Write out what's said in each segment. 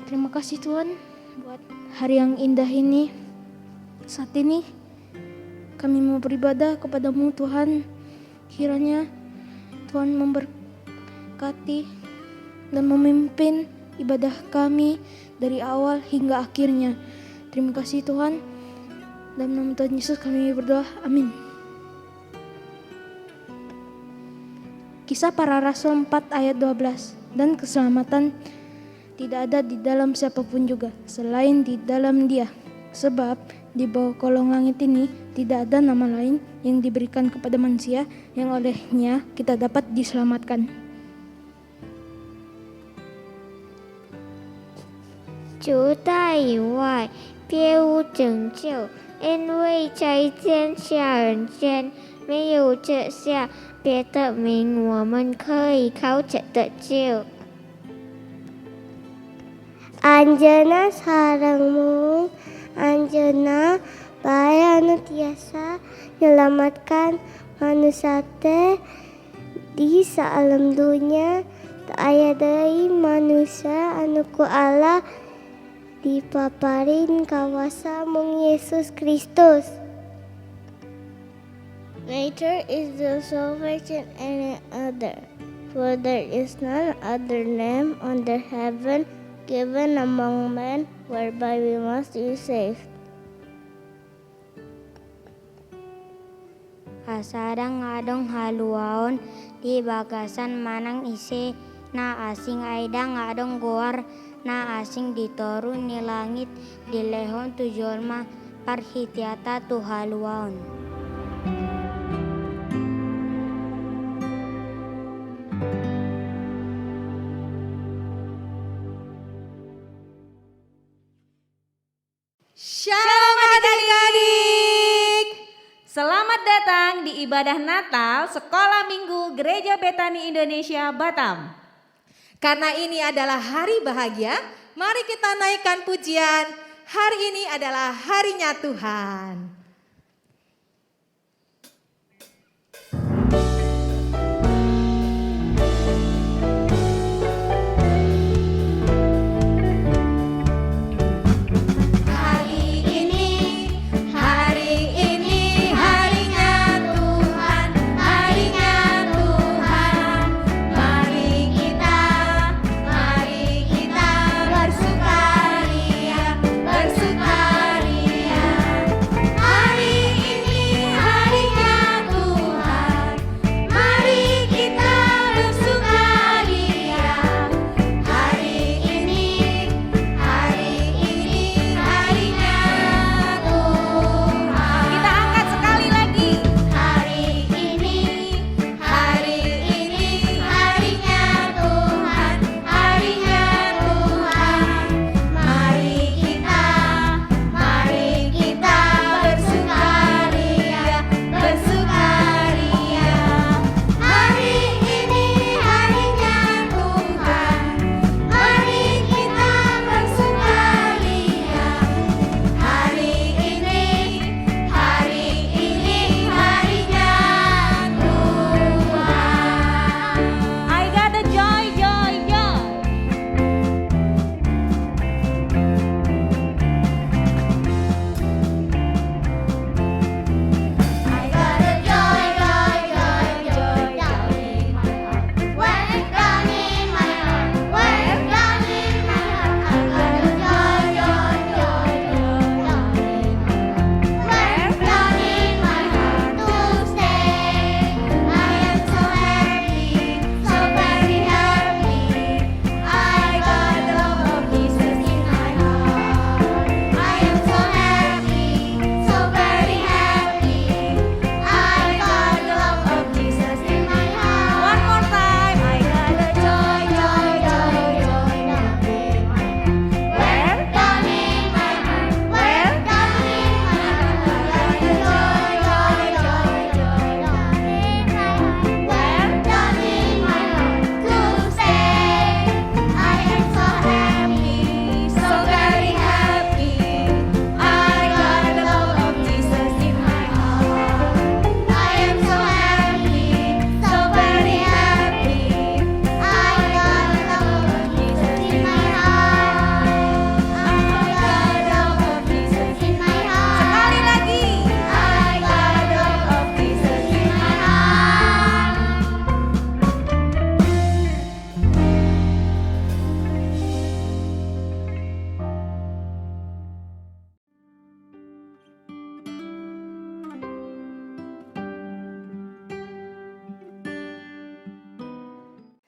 Terima kasih Tuhan buat hari yang indah ini. Saat ini kami mau beribadah kepadamu Tuhan. Kiranya Tuhan memberkati dan memimpin ibadah kami dari awal hingga akhirnya. Terima kasih Tuhan. Dalam nama Tuhan Yesus kami berdoa. Amin. Kisah Para Rasul 4 ayat 12. Dan keselamatan tidak ada di dalam siapapun juga selain di dalam Dia. Sebab di bawah kolong langit ini tidak ada nama lain yang diberikan kepada manusia yang olehnya kita dapat diselamatkan. 主大以外，别无拯救，因为在天下人间没有这下别的名，我们可以靠着得救。Anjeunna sareng Anjeunna bae anu tiasa nyelamatkan manusia teh di saalam dunya. Teu aya deui manusia anu ku Allah dipaparin kawasa mung Yesus Kristus. Nature is the salvation any other, for there is none other name under heaven given among men whereby we must be saved. Kasadang ngadong haluaon di bagasan manang isi na asing aida ngadong goar na asing ditorun ni langit di lehon tujuan ma parhitiata tu haluaon. Shalom adik-adik. Selamat datang di ibadah Natal Sekolah Minggu Gereja Betani Indonesia Batam. Karena ini adalah hari bahagia, mari kita naikkan pujian. Hari ini adalah harinya Tuhan.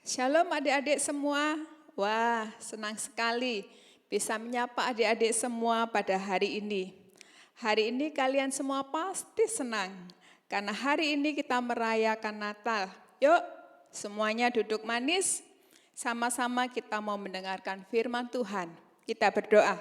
Shalom adik-adik semua. Wah, senang sekali bisa menyapa adik-adik semua pada hari ini. Hari ini kalian semua pasti senang, karena hari ini kita merayakan Natal. Yuk, semuanya duduk manis, sama-sama kita mau mendengarkan firman Tuhan. Kita berdoa.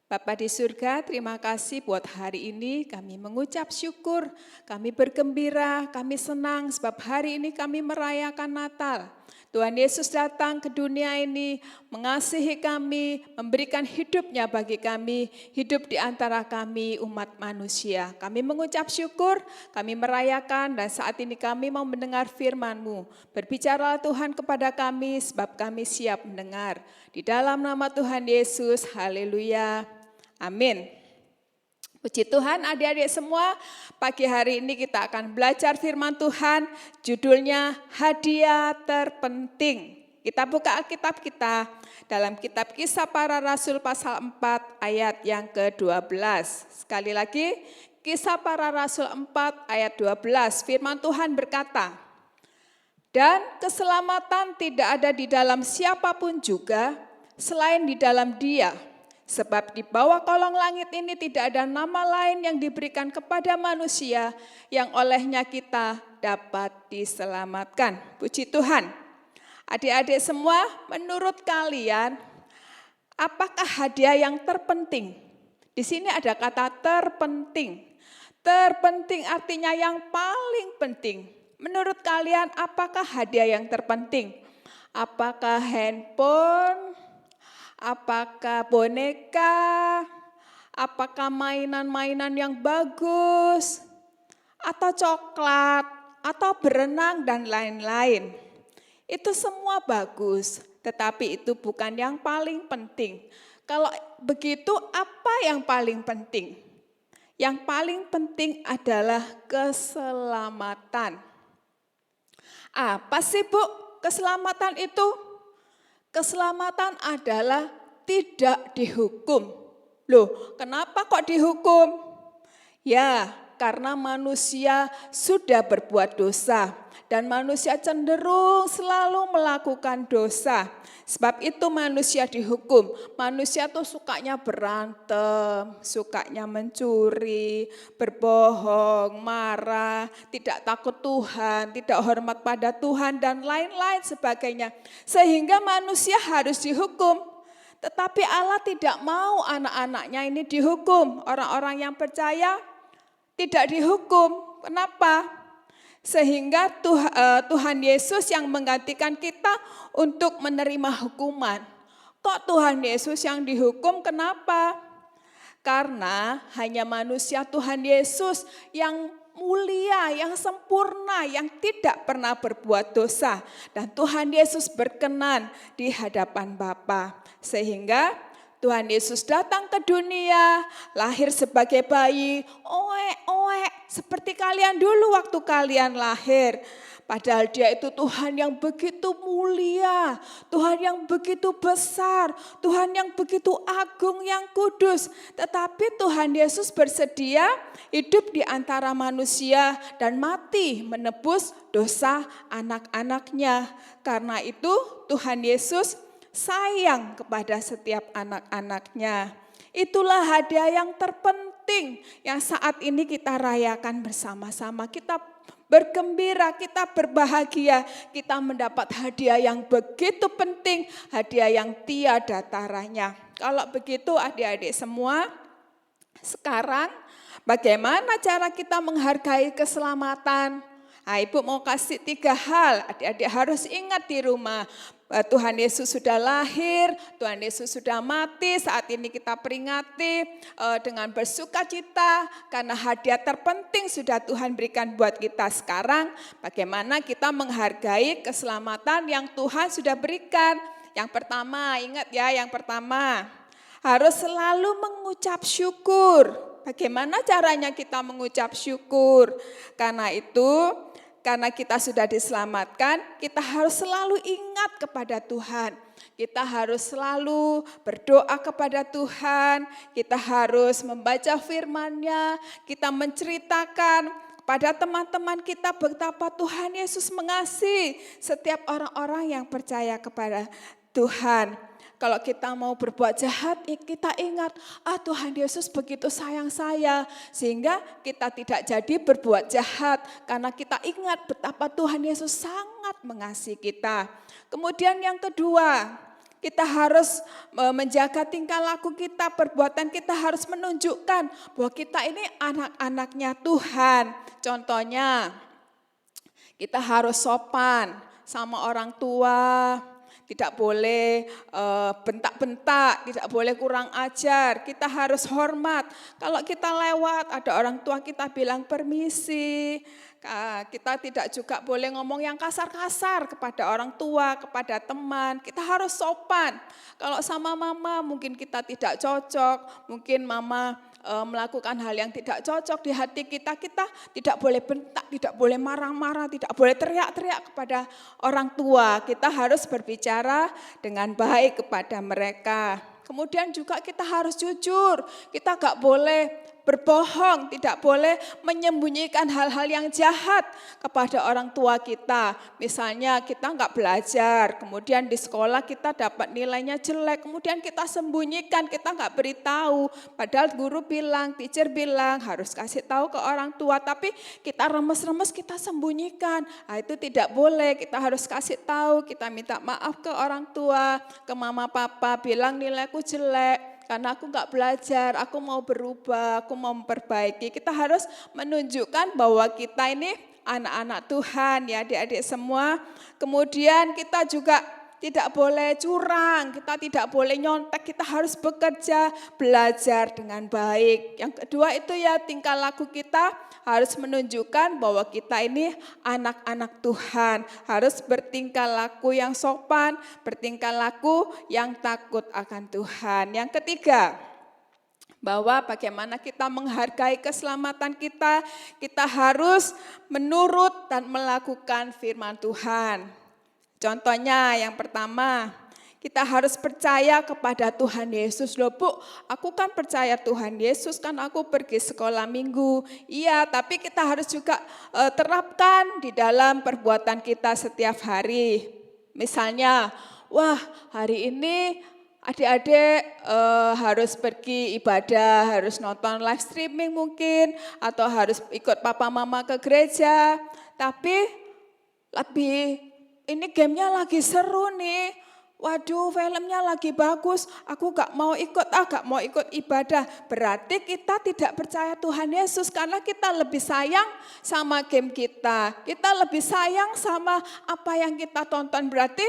Bapa di surga, terima kasih buat hari ini kami mengucap syukur, kami bergembira, kami senang sebab hari ini kami merayakan Natal. Tuhan Yesus datang ke dunia ini, mengasihi kami, memberikan hidupnya bagi kami, hidup di antara kami umat manusia. Kami mengucap syukur, kami merayakan, dan saat ini kami mau mendengar firman-Mu. Berbicaralah Tuhan kepada kami, sebab kami siap mendengar. Di dalam nama Tuhan Yesus, haleluya, amin. Puji Tuhan, adik-adik semua, pagi hari ini kita akan belajar firman Tuhan, judulnya Hadiah Terpenting. Kita buka Alkitab kita dalam kitab Kisah Para Rasul pasal 4 ayat yang ke-12. Sekali lagi, Kisah Para Rasul 4 ayat 12, firman Tuhan berkata, "Dan keselamatan tidak ada di dalam siapapun juga, selain di dalam Dia. Sebab di bawah kolong langit ini tidak ada nama lain yang diberikan kepada manusia yang olehnya kita dapat diselamatkan." Puji Tuhan. Adik-adik semua, menurut kalian, apakah hadiah yang terpenting? Di sini ada kata terpenting. Terpenting artinya yang paling penting. Menurut kalian, apakah hadiah yang terpenting? Apakah handphone? Apakah boneka, apakah mainan-mainan yang bagus, atau coklat, atau berenang dan lain-lain. Itu semua bagus, tetapi itu bukan yang paling penting. Kalau begitu, apa yang paling penting? Yang paling penting adalah keselamatan. Apa sih Bu keselamatan itu? Keselamatan adalah tidak dihukum. Loh, kenapa kok dihukum? Ya, karena manusia sudah berbuat dosa dan manusia cenderung selalu melakukan dosa. Sebab itu manusia dihukum. Manusia tuh sukanya berantem, sukanya mencuri, berbohong, marah, tidak takut Tuhan, tidak hormat pada Tuhan dan lain-lain sebagainya. Sehingga manusia harus dihukum. Tetapi Allah tidak mau anak-anaknya ini dihukum. Orang-orang yang percaya tidak dihukum. Kenapa? Sehingga Tuhan Yesus yang menggantikan kita untuk menerima hukuman. Kok Tuhan Yesus yang dihukum? Kenapa? Karena hanya manusia Tuhan Yesus yang mulia, yang sempurna, yang tidak pernah berbuat dosa. Dan Tuhan Yesus berkenan di hadapan Bapa. Sehingga Tuhan Yesus datang ke dunia, lahir sebagai bayi, seperti kalian dulu waktu kalian lahir. Padahal dia itu Tuhan yang begitu mulia, Tuhan yang begitu besar, Tuhan yang begitu agung, yang kudus. Tetapi Tuhan Yesus bersedia hidup di antara manusia dan mati menebus dosa anak-anaknya. Karena itu Tuhan Yesus sayang kepada setiap anak-anaknya. Itulah hadiah yang terpenting yang saat ini kita rayakan bersama-sama. Kita bergembira, kita berbahagia, kita mendapat hadiah yang begitu penting, hadiah yang tiada taranya. Kalau begitu adik-adik semua, sekarang bagaimana cara kita menghargai keselamatan? Nah, Ibu mau kasih 3 hal, adik-adik harus ingat di rumah. Tuhan Yesus sudah lahir, Tuhan Yesus sudah mati, saat ini kita peringati dengan bersukacita karena hadiah terpenting sudah Tuhan berikan buat kita sekarang. Bagaimana kita menghargai keselamatan yang Tuhan sudah berikan. Yang pertama, ingat ya, yang pertama harus selalu mengucap syukur. Bagaimana caranya kita mengucap syukur? Karena kita sudah diselamatkan, kita harus selalu ingat kepada Tuhan. Kita harus selalu berdoa kepada Tuhan, kita harus membaca firman-Nya, kita menceritakan kepada teman-teman kita betapa Tuhan Yesus mengasihi setiap orang-orang yang percaya kepada Tuhan. Kalau kita mau berbuat jahat, kita ingat, Tuhan Yesus begitu sayang saya. Sehingga kita tidak jadi berbuat jahat, karena kita ingat betapa Tuhan Yesus sangat mengasihi kita. Kemudian yang kedua, kita harus menjaga tingkah laku kita, perbuatan kita harus menunjukkan bahwa kita ini anak-anaknya Tuhan. Contohnya, kita harus sopan sama orang tua, tidak boleh bentak-bentak, tidak boleh kurang ajar, kita harus hormat. Kalau kita lewat, ada orang tua kita bilang permisi, kita tidak juga boleh ngomong yang kasar-kasar kepada orang tua, kepada teman, kita harus sopan. Kalau sama mama mungkin kita tidak cocok, mungkin mama melakukan hal yang tidak cocok di hati kita, kita tidak boleh bentak, tidak boleh marah-marah, tidak boleh teriak-teriak kepada orang tua. Kita harus berbicara dengan baik kepada mereka. Kemudian juga kita harus jujur, kita gak boleh berbohong, tidak boleh menyembunyikan hal-hal yang jahat kepada orang tua kita. Misalnya kita nggak belajar, kemudian di sekolah kita dapat nilainya jelek, kemudian kita sembunyikan, kita nggak beritahu. Padahal guru bilang, teacher bilang harus kasih tahu ke orang tua, tapi kita remes-remes, kita sembunyikan. Nah, itu tidak boleh, kita harus kasih tahu, kita minta maaf ke orang tua, ke mama papa, bilang nilaiku jelek. Karena aku nggak belajar, aku mau berubah, aku mau memperbaiki. Kita harus menunjukkan bahwa kita ini anak-anak Tuhan ya adik-adik semua. Kemudian kita juga tidak boleh curang, kita tidak boleh nyontek, kita harus bekerja, belajar dengan baik. Yang kedua itu ya tingkah laku kita harus menunjukkan bahwa kita ini anak-anak Tuhan. Harus bertingkah laku yang sopan, bertingkah laku yang takut akan Tuhan. Yang ketiga, bahwa bagaimana kita menghargai keselamatan kita harus menurut dan melakukan firman Tuhan. Contohnya yang pertama, kita harus percaya kepada Tuhan Yesus. Loh Bu, aku kan percaya Tuhan Yesus, kan aku pergi sekolah minggu. Iya, tapi kita harus juga terapkan di dalam perbuatan kita setiap hari. Misalnya, wah hari ini adik-adik harus pergi ibadah, harus nonton live streaming mungkin, atau harus ikut papa mama ke gereja. Tapi ini gamenya lagi seru nih, waduh filmnya lagi bagus, aku gak mau ikut ibadah. Berarti kita tidak percaya Tuhan Yesus karena kita lebih sayang sama game kita lebih sayang sama apa yang kita tonton. Berarti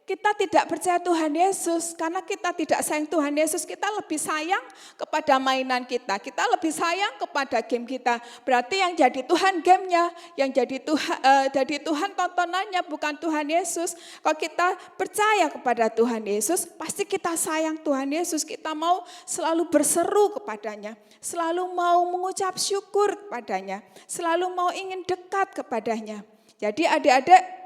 kita tidak percaya Tuhan Yesus karena kita tidak sayang Tuhan Yesus, kita lebih sayang kepada mainan kita lebih sayang kepada game kita. Berarti yang jadi Tuhan gamenya, yang jadi Tuhan tontonannya bukan Tuhan Yesus. Kalau kita percaya kepada Tuhan Yesus, pasti kita sayang Tuhan Yesus, kita mau selalu berseru kepadanya, selalu mau mengucap syukur kepadanya, selalu mau ingin dekat kepadanya. Jadi adik-adik,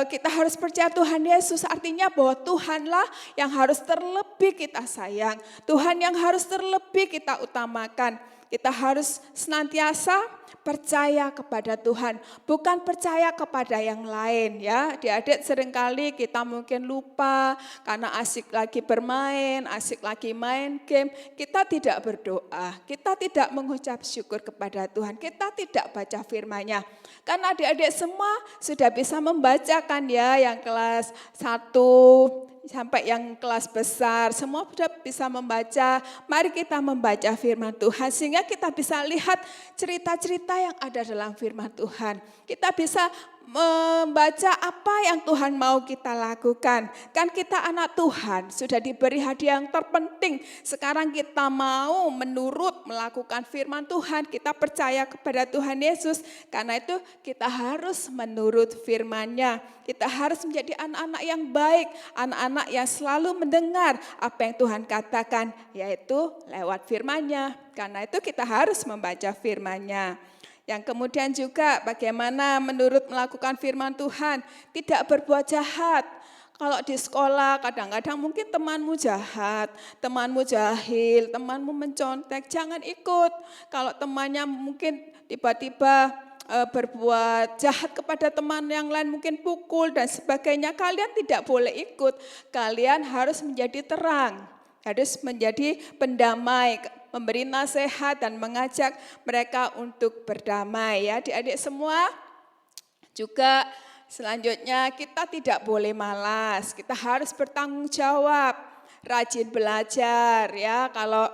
kita harus percaya Tuhan Yesus, artinya bahwa Tuhanlah yang harus terlebih kita sayang, Tuhan yang harus terlebih kita utamakan. Kita harus senantiasa percaya kepada Tuhan, bukan percaya kepada yang lain ya. Adik-adik seringkali kita mungkin lupa karena asik lagi bermain, asik lagi main game, kita tidak berdoa, kita tidak mengucap syukur kepada Tuhan, kita tidak baca firman-Nya. Karena adik-adik semua sudah bisa membacakan ya, yang kelas 1 sampai yang kelas besar, semua sudah bisa membaca. Mari kita membaca firman Tuhan sehingga kita bisa lihat cerita-cerita yang ada dalam firman Tuhan. Kita bisa membaca apa yang Tuhan mau kita lakukan. Kan kita anak Tuhan, sudah diberi hadiah yang terpenting. Sekarang kita mau menurut melakukan firman Tuhan, kita percaya kepada Tuhan Yesus. Karena itu kita harus menurut firman-Nya. Kita harus menjadi anak-anak yang baik, anak-anak yang selalu mendengar apa yang Tuhan katakan, yaitu lewat firman-Nya. Karena itu kita harus membaca firman-Nya. Yang kemudian juga bagaimana menurut melakukan firman Tuhan, tidak berbuat jahat. Kalau di sekolah kadang-kadang mungkin temanmu jahat, temanmu jahil, temanmu mencontek, jangan ikut. Kalau temannya mungkin tiba-tiba berbuat jahat kepada teman yang lain, mungkin pukul dan sebagainya, kalian tidak boleh ikut. Kalian harus menjadi terang, harus menjadi pendamai, memberi nasihat dan mengajak mereka untuk berdamai ya. Adik-adik semua juga selanjutnya kita tidak boleh malas, kita harus bertanggung jawab, rajin belajar ya. Kalau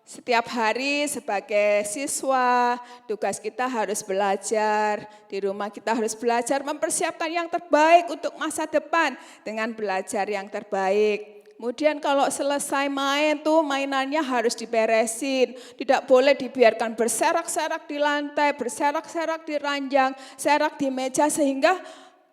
setiap hari sebagai siswa, tugas kita harus belajar, di rumah kita harus belajar mempersiapkan yang terbaik untuk masa depan dengan belajar yang terbaik. Kemudian kalau selesai main tuh mainannya harus diberesin, tidak boleh dibiarkan berserak-serak di lantai, berserak-serak di ranjang, serak di meja sehingga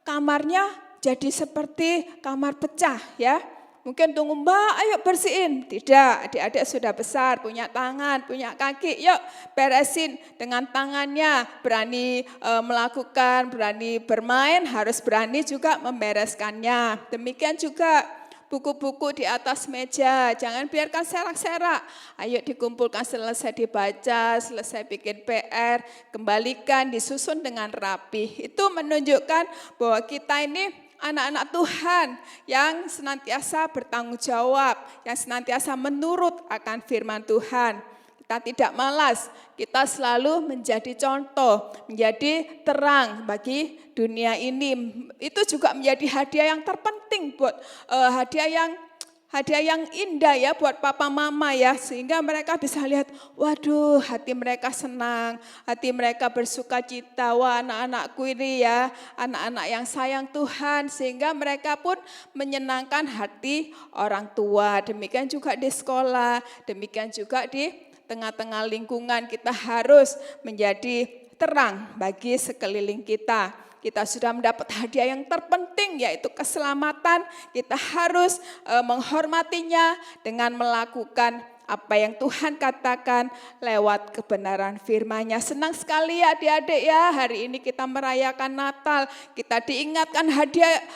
kamarnya jadi seperti kamar pecah ya. Mungkin tunggu Mbak, ayo bersihin. Tidak, adik-adik sudah besar, punya tangan, punya kaki. Yuk beresin dengan tangannya. Berani melakukan, berani bermain, harus berani juga membereskannya. Demikian juga buku-buku di atas meja, jangan biarkan serak-serak. Ayo dikumpulkan selesai dibaca, selesai bikin PR, kembalikan, disusun dengan rapi. Itu menunjukkan bahwa kita ini anak-anak Tuhan yang senantiasa bertanggung jawab, yang senantiasa menurut akan firman Tuhan. Kita tidak malas, kita selalu menjadi contoh, menjadi terang bagi dunia ini. Itu juga menjadi hadiah yang terpenting buat hadiah yang indah ya buat papa mama ya, sehingga mereka bisa lihat, waduh hati mereka senang, hati mereka bersuka cita, wah anak-anakku ini ya, anak-anak yang sayang Tuhan, sehingga mereka pun menyenangkan hati orang tua. Demikian juga di sekolah, demikian juga di tengah-tengah lingkungan, kita harus menjadi terang bagi sekeliling kita. Kita sudah mendapat hadiah yang terpenting yaitu keselamatan. Kita harus menghormatinya dengan melakukan apa yang Tuhan katakan lewat kebenaran firman-Nya. Senang sekali ya adik-adik ya, hari ini kita merayakan Natal. Kita diingatkan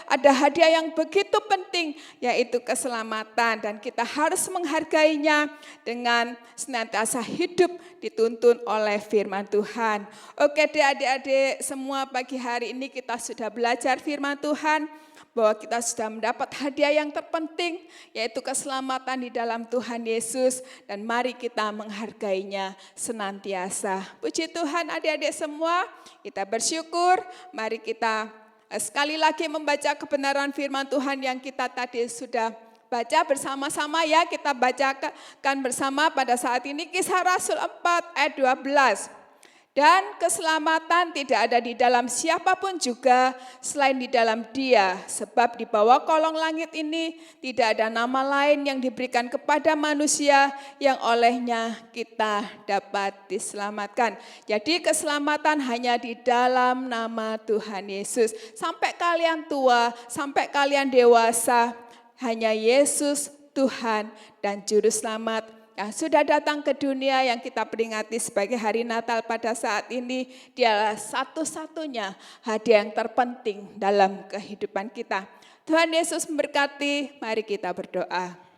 ada hadiah yang begitu penting yaitu keselamatan. Dan kita harus menghargainya dengan senantiasa hidup dituntun oleh firman Tuhan. Oke deh adik-adik semua, pagi hari ini kita sudah belajar firman Tuhan, bahwa kita sudah mendapat hadiah yang terpenting yaitu keselamatan di dalam Tuhan Yesus, dan mari kita menghargainya senantiasa. Puji Tuhan adik-adik semua, kita bersyukur. Mari kita sekali lagi membaca kebenaran firman Tuhan yang kita tadi sudah baca bersama-sama ya. Kita bacakan bersama pada saat ini Kisah Rasul 4 ayat 12. Dan keselamatan tidak ada di dalam siapapun juga selain di dalam Dia. Sebab di bawah kolong langit ini tidak ada nama lain yang diberikan kepada manusia yang olehnya kita dapat diselamatkan. Jadi keselamatan hanya di dalam nama Tuhan Yesus. Sampai kalian tua, sampai kalian dewasa, hanya Yesus Tuhan dan Juru Selamat yang sudah datang ke dunia yang kita peringati sebagai hari Natal pada saat ini. Dialah satu-satunya hadiah yang terpenting dalam kehidupan kita. Tuhan Yesus memberkati, mari kita berdoa.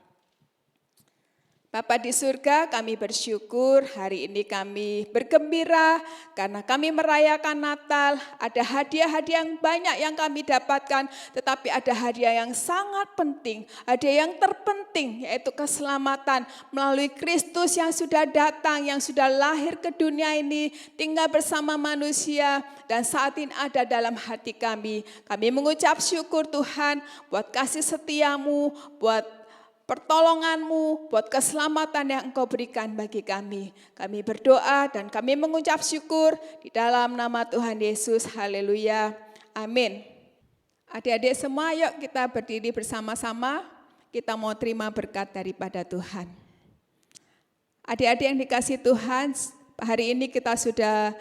Bapa di surga, kami bersyukur hari ini kami bergembira karena kami merayakan Natal. Ada hadiah-hadiah yang banyak yang kami dapatkan, tetapi ada hadiah yang sangat penting, ada yang terpenting yaitu keselamatan melalui Kristus yang sudah datang, yang sudah lahir ke dunia ini, tinggal bersama manusia dan saat ini ada dalam hati kami. Kami mengucap syukur Tuhan buat kasih setiamu, buat pertolongan-Mu, buat keselamatan yang Engkau berikan bagi kami. Kami berdoa dan kami mengucap syukur di dalam nama Tuhan Yesus. Haleluya. Amin. Adik-adik semua, yuk kita berdiri bersama-sama. Kita mau terima berkat daripada Tuhan. Adik-adik yang dikasih Tuhan, hari ini kita sudah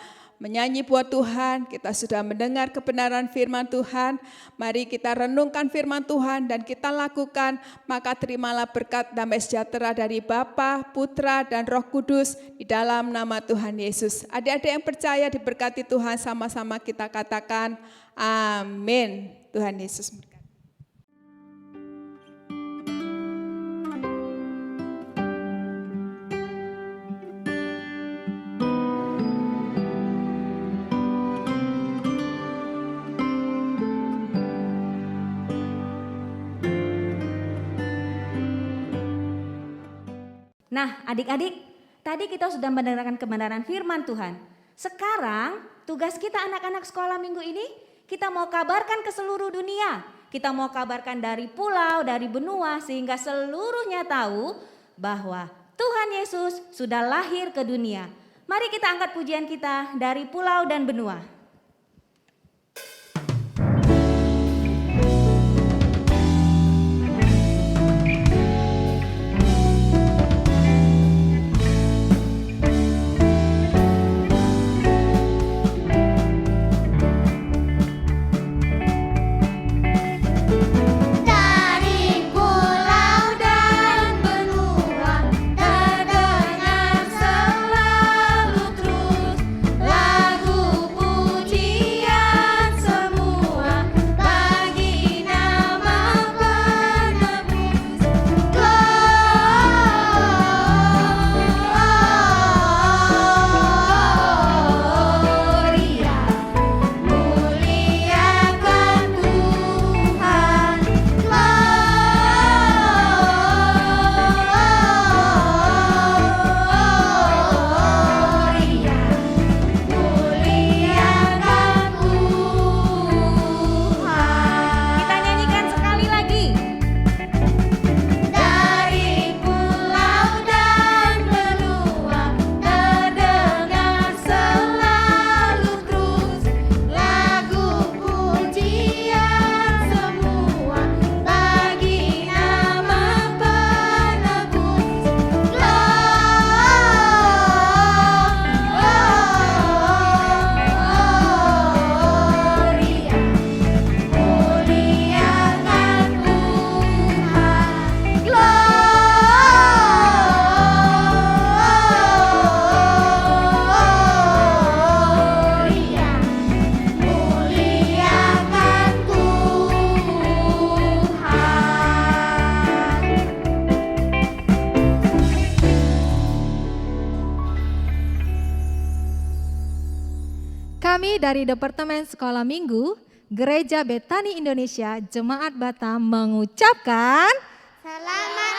menyanyi buat Tuhan, kita sudah mendengar kebenaran firman Tuhan. Mari kita renungkan firman Tuhan dan kita lakukan, maka terimalah berkat damai sejahtera dari Bapa, Putra, dan Roh Kudus di dalam nama Tuhan Yesus. Adik-adik yang percaya diberkati Tuhan, sama-sama kita katakan amin. Tuhan Yesus memberkati. Nah adik-adik, tadi kita sudah mendengarkan kebenaran firman Tuhan. Sekarang tugas kita anak-anak sekolah minggu ini, Kita mau kabarkan ke seluruh dunia. Kita mau kabarkan dari pulau, dari benua sehingga seluruhnya tahu bahwa Tuhan Yesus sudah lahir ke dunia. Mari kita angkat pujian kita dari pulau dan benua. Dari pulau dan benua terdengar selalu terus lagu pujian semua bagi nama penebus. Gloria, muliakan Tuhan. Gloria, muliakan Tuhan. Kita nyanyikan sekali lagi. Dari pulau dan benua terdengar selalu terus lagu pujian semua bagi nama penebus. Gloria, muliakan Tuhan. Gloria, muliakan Tuhan. Kami dari Departemen Sekolah Minggu, Gereja Betani Indonesia, Jemaat Batam mengucapkan Selamat